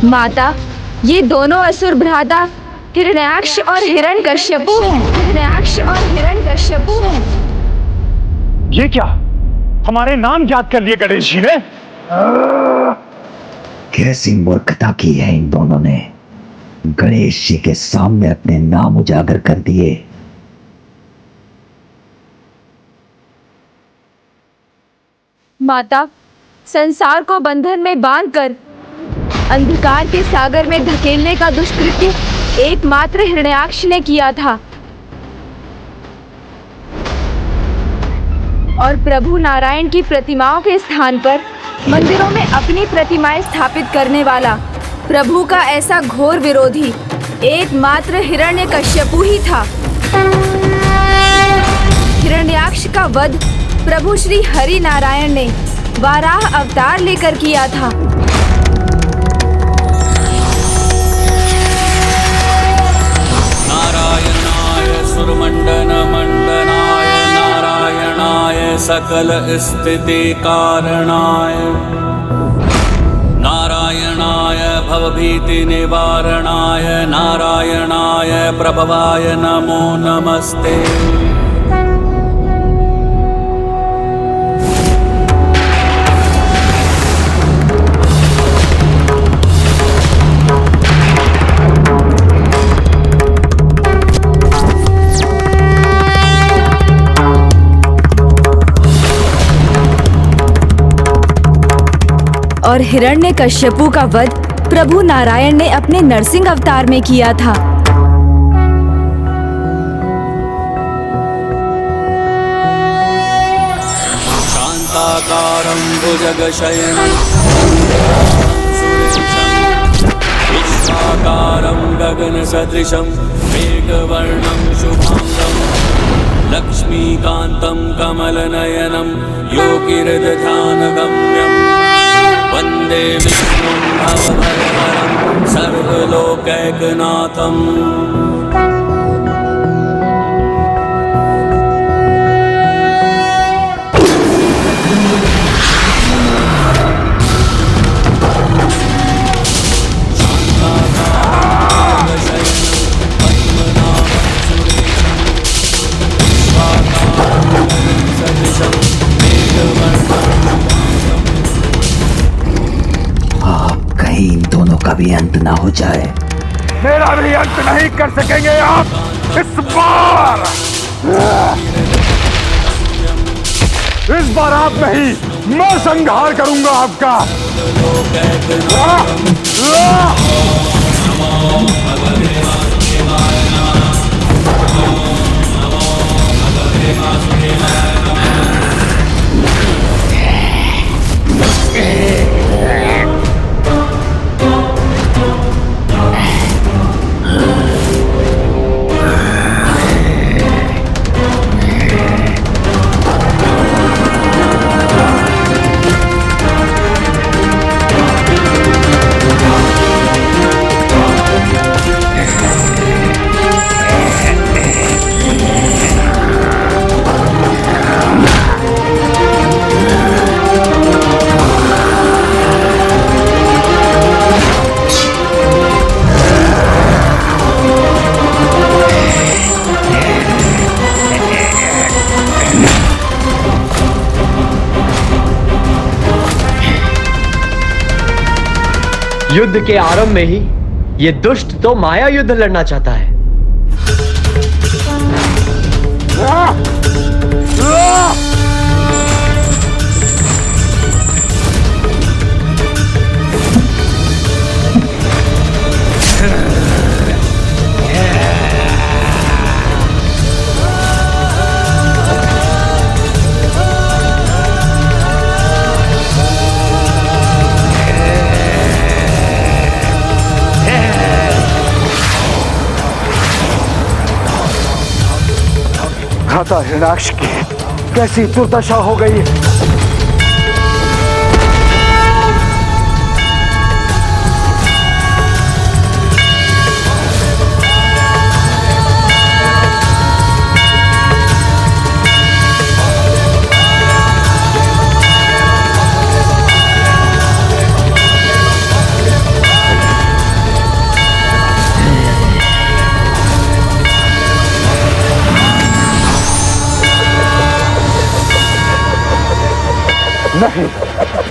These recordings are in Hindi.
माता, ये दोनों असुर भ्राता हिरण्याक्ष और हिरण्यकश्यपु हैं। हिरण्याक्ष और हिरण्यकश्यपु हैं। ये क्या? हमारे नाम याद कर लिए गणेश जी ने? कैसी मूर्खता की है इन दोनों ने। गणेश जी के सामने अपने नाम उजागर कर दिए। माता, संसार को बंधन में बांधकर अंधकार के सागर में धकेलने का दुष्कृत्य एकमात्र हिरण्याक्ष ने किया था और प्रभु नारायण की प्रतिमाओं के स्थान पर मंदिरों में अपनी प्रतिमाएं स्थापित करने वाला प्रभु का ऐसा घोर विरोधी एकमात्र हिरण्यकश्यपु ही था। हिरण्याक्ष का वध प्रभु श्री हरि नारायण ने वाराह अवतार लेकर किया था। नारायणाय सुरमंडन मंडनाय नारायणाय सकल स्थिति कारणाय नारायणाय भवभीति निवारणाय नारायणाय प्रभवाय नमो नमस्ते। और हिरण्यकश्यपु का वध प्रभु नारायण ने अपने नरसिंह अवतार में किया था। शांताकारं भुजगशयनं विश्वाकारं गगनसदृशं मेघवर्णं शुभांगं लक्ष्मीकान्तं कमलनयनं योगिहृदध्यानगम्यम् वन्दे विष्णुं भवभयहरं सर्वलोकैकनाथम्। कहीं इन दोनों का भी अंत ना हो जाए। मेरा भी अंत नहीं कर सकेंगे आप इस बार आप नहीं, मैं संहार करूंगा आपका। युद्ध के आरंभ में ही ये दुष्ट तो माया युद्ध लड़ना चाहता है। भ्राता हिरण्याक्ष की कैसी दुर्दशा हो गई है। नहीं,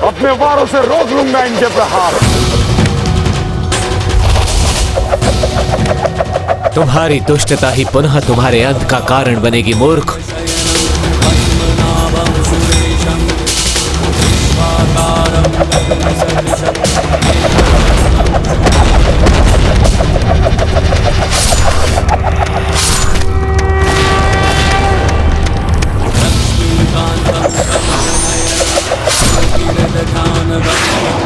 अपने वारों से रोक लूंगा इनके प्रहार। तुम्हारी दुष्टता ही पुनः तुम्हारे अंत का कारण बनेगी मूर्ख। पद्मनाभं सुरेशं विश्वाकारं गगनसदृशं लक्ष्मीकान्तं कमलनयनं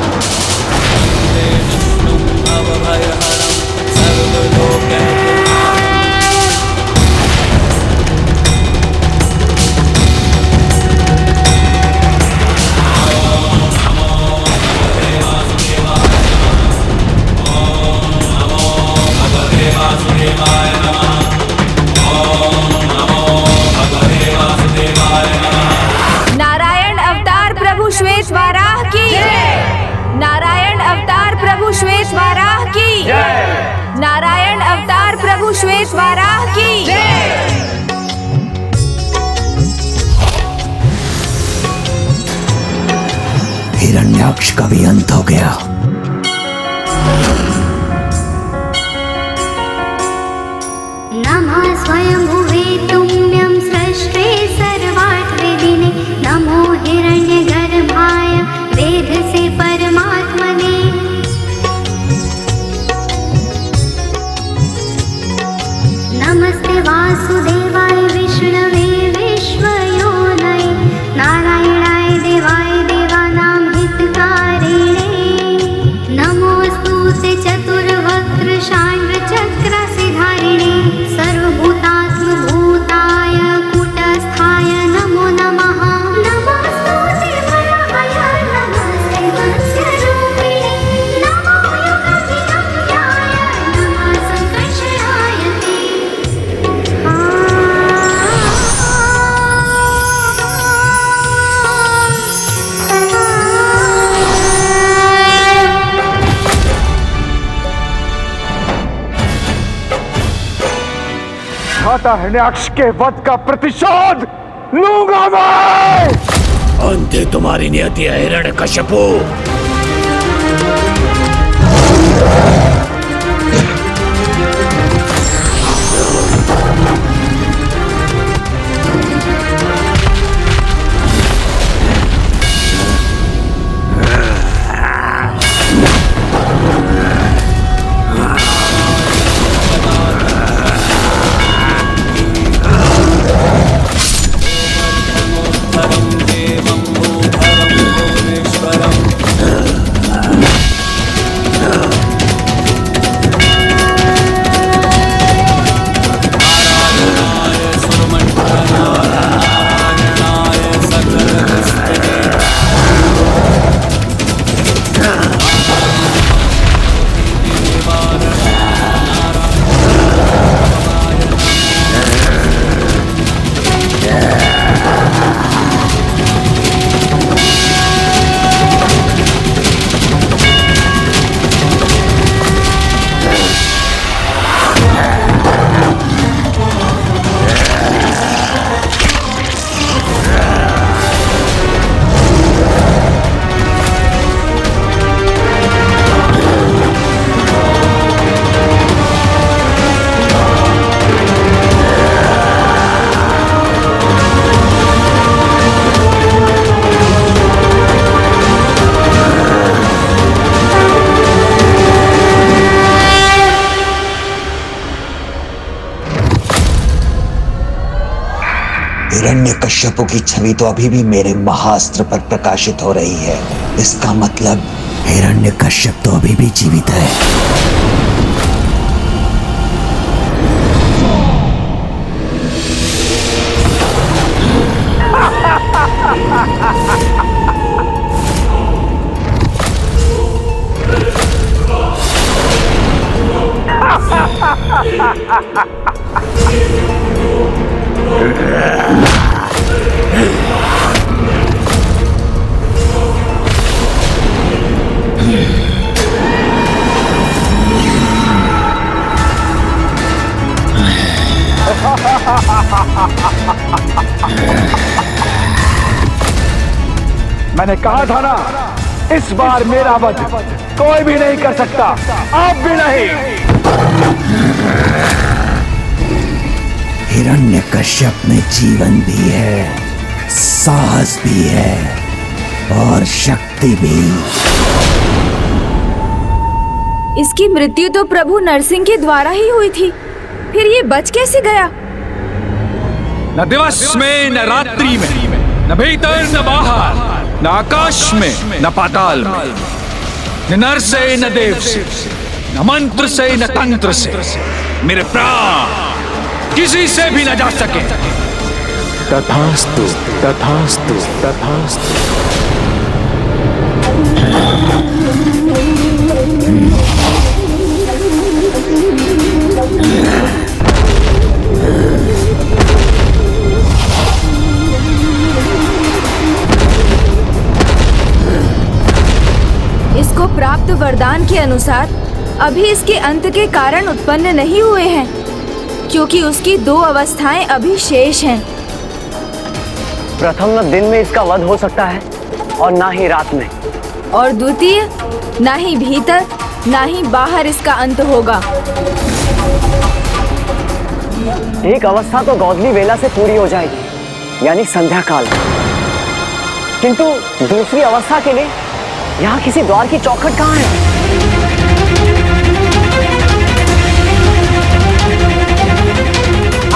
वन्दे विष्णुं भवभयहरं सर्वलोकैकनाथं। नारायण अवतार प्रभु श्वेत वाराह की नारायण अवतार प्रभु श्वेत वाराह की नारायण अवतार प्रभु श्वेत वाराह की हिरण्याक्ष का भी अंत हो गया। नमः स्वयंभुवे तुभ्यं सृष्टे सर्वार्थवेदिने नमो हिरण्यगर्भाय वेदसे परमात्मने। नमस्ते वासुदेवाय विष्णवे विश्वयोनये नारायणाय देवाय देवानां हितकारिणे। नमोऽस्तु ते चतुर्वक्त्र शाण्डचक्रसिधारिणे सर्वभूतात्मभूताय कूटस्थाय नमो नमः। नमोऽस्तु ते वराहाय नमस्ते मत्स्यरूपिणे नमो योगविद्याय नमः संकर्षणाय ते। माता हिरण्याक्ष के वध का प्रतिशोध लूंगा मैं। अंत तुम्हारी नियति है हिरण्यकश्यपु। देवं भूधरं भुवनेश्वरम् हिरण्यकश्यपु की छवि तो अभी भी मेरे महाअस्त्र पर प्रकाशित हो रही है। इसका मतलब हिरण्यकश्यप तो अभी भी जीवित है। मैंने कहा था ना, इस बार मेरा वध कोई भी नहीं कर सकता, आप भी नहीं। हिरण्यकश्यप में जीवन भी है, साहस भी है और शक्ति भी। इसकी मृत्यु तो प्रभु नरसिंह के द्वारा ही हुई थी, फिर ये बच कैसे गया? न दिवस में न रात्रि में, न भीतर न बाहर, न आकाश में न पाताल में, न नर से न देव से, न मंत्र से न तंत्र से मेरे प्राण किसी से भी न जा सके। तथास्तु तथास्तु तथास्तु। इसको प्राप्त वरदान के अनुसार अभी इसके अंत के कारण उत्पन्न नहीं हुए हैं, क्योंकि उसकी 2 अवस्थाएं अभी शेष हैं। प्रथम न दिन में इसका वध हो सकता है और ना ही रात में, और द्वितीय ना ही भीतर ना ही बाहर इसका अंत होगा। एक अवस्था तो गौधली वेला से पूरी हो जाएगी, यानी संध्या काल, किंतु दूसरी अवस्था के लिए यहाँ किसी द्वार की चौखट कहाँ है?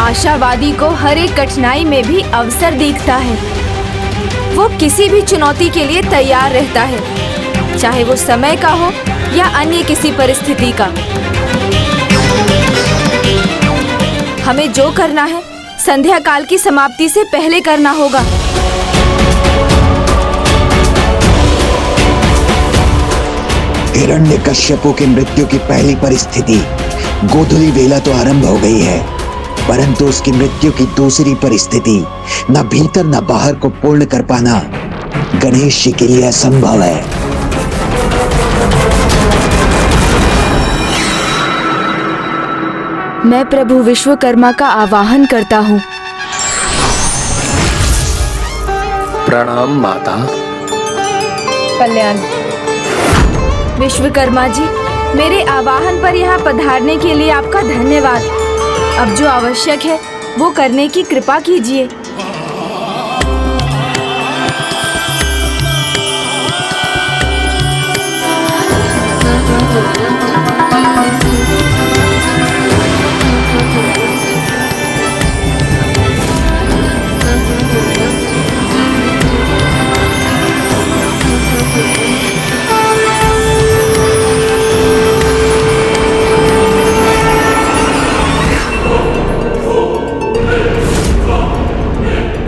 आशावादी को हर एक कठिनाई में भी अवसर दिखता है। वो किसी भी चुनौती के लिए तैयार रहता है, चाहे वो समय का हो या अन्य किसी परिस्थिति का। हमें जो करना है संध्या काल की समाप्ति से पहले करना होगा। हिरण्यकश्यपु की मृत्यु की पहली परिस्थिति गोधूली वेला तो आरंभ हो गई है, परंतु उसकी मृत्यु की दूसरी परिस्थिति न भीतर न बाहर को पूर्ण कर पाना गणेश जी के लिए असंभव है। मैं प्रभु विश्वकर्मा का आवाहन करता हूँ। प्रणाम माता। कल्याण। विश्वकर्मा जी, मेरे आवाहन पर यहाँ पधारने के लिए आपका धन्यवाद। अब जो आवश्यक है वो करने की कृपा कीजिए।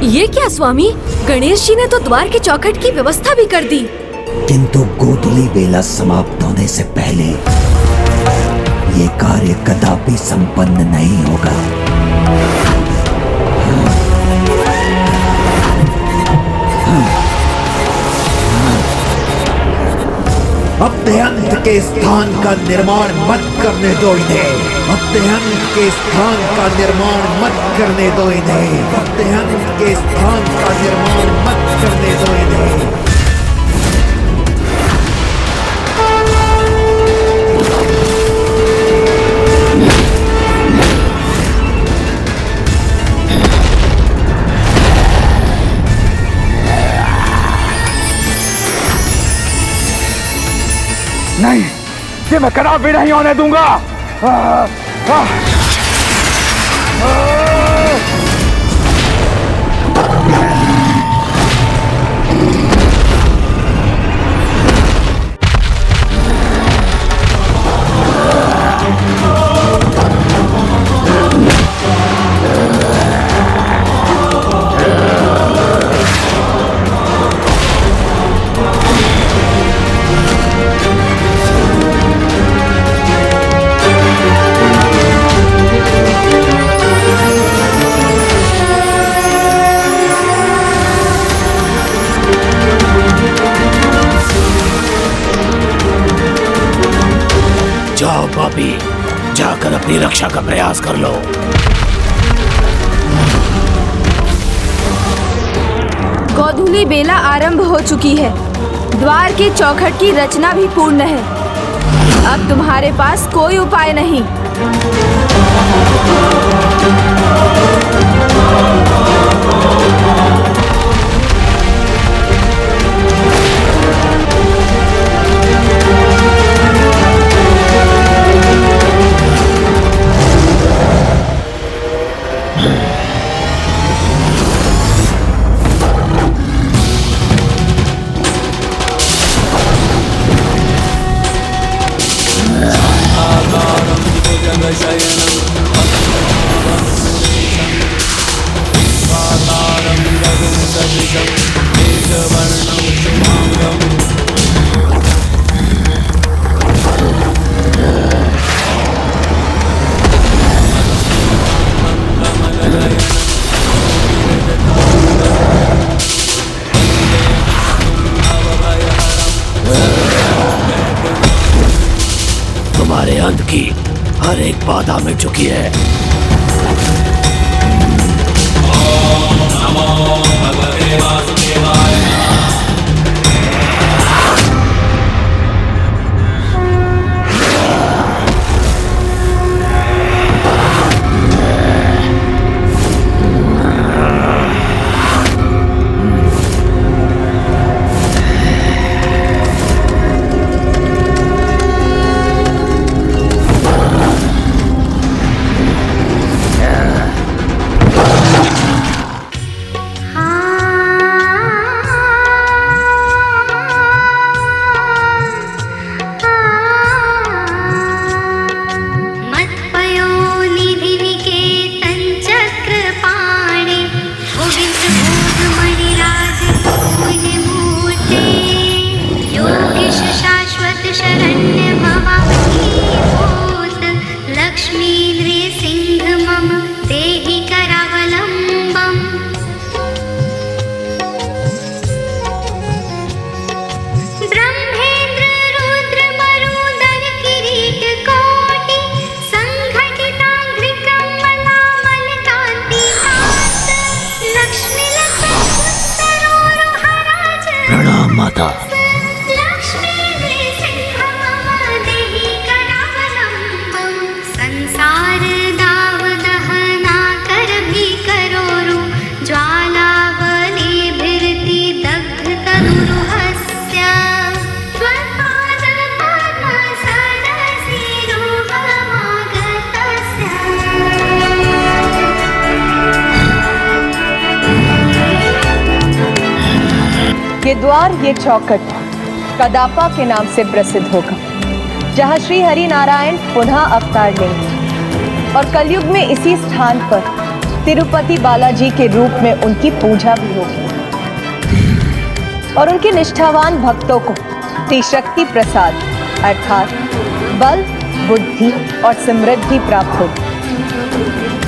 ये क्या स्वामी, गणेश जी ने तो द्वार की चौखट की व्यवस्था भी कर दी। किंतु गोधूली वेला समाप्त होने से पहले ये कार्य कदापि संपन्न नहीं होगा। अत्यंत के स्थान का निर्माण मत करने दो इन्हें। अत्यंत के स्थान का निर्माण मत करने दो इन्हें। अत्यंत के स्थान का निर्माण मत करने दो इन्हें। नहीं, ये मैं कदापि नहीं होने दूंगा। जाओ पापी, जाकर अपनी रक्षा का प्रयास कर लो। गोधूली बेला आरंभ हो चुकी है। द्वार के चौखट की रचना भी पूर्ण है। अब तुम्हारे पास कोई उपाय नहीं। तुम्हारे अंत की हर एक बाधा मिट चुकी है। ये द्वार, ये चौखट कदापा के नाम से प्रसिद्ध होगा, जहाँ श्री हरि नारायण पुनः अवतार लेंगे और कलयुग में इसी स्थान पर तिरुपति बालाजी के रूप में उनकी पूजा भी होगी और उनके निष्ठावान भक्तों को त्रिशक्ति प्रसाद अर्थात बल, बुद्धि और समृद्धि प्राप्त होगी।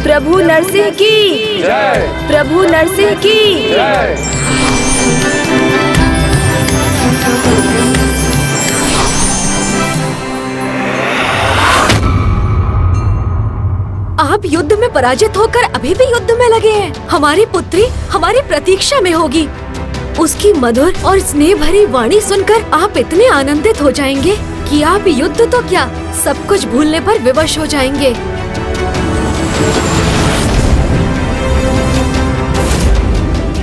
प्रभु नरसिंह की जय। प्रभु नरसिंह की जय। आप युद्ध में पराजित होकर अभी भी युद्ध में लगे हैं। हमारी पुत्री हमारी प्रतीक्षा में होगी। उसकी मधुर और स्नेह भरी वाणी सुनकर आप इतने आनंदित हो जाएंगे कि आप युद्ध तो क्या सब कुछ भूलने पर विवश हो जाएंगे।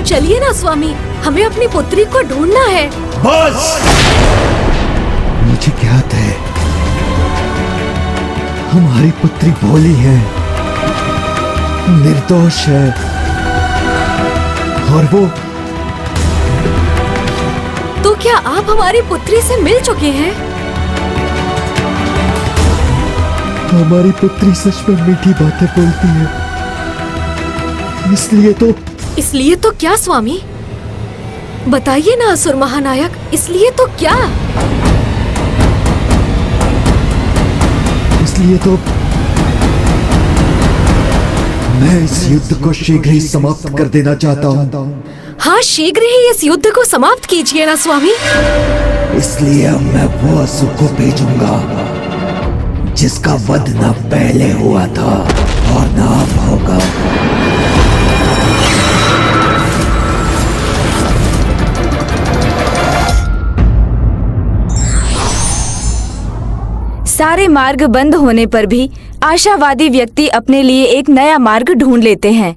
चलिए ना स्वामी, हमें अपनी पुत्री को ढूंढना है। बस! मुझे ज्ञात है हमारी पुत्री भोली है, निर्दोष है और वो तो क्या आप हमारी पुत्री से मिल चुके हैं? हमारी पुत्री सच में मीठी बातें बोलती है, इसलिए तो क्या स्वामी? बताइए ना असुर महानायक, इसलिए तो क्या? इसलिए तो मैं इस युद्ध को शीघ्र ही समाप्त कर देना चाहता हूँ। हाँ, शीघ्र ही इस युद्ध को समाप्त कीजिए ना स्वामी। इसलिए मैं वो असुर को भेजूंगा जिसका वध न पहले हुआ था और न अब होगा। सारे मार्ग बंद होने पर भी आशावादी व्यक्ति अपने लिए एक नया मार्ग ढूंढ लेते हैं।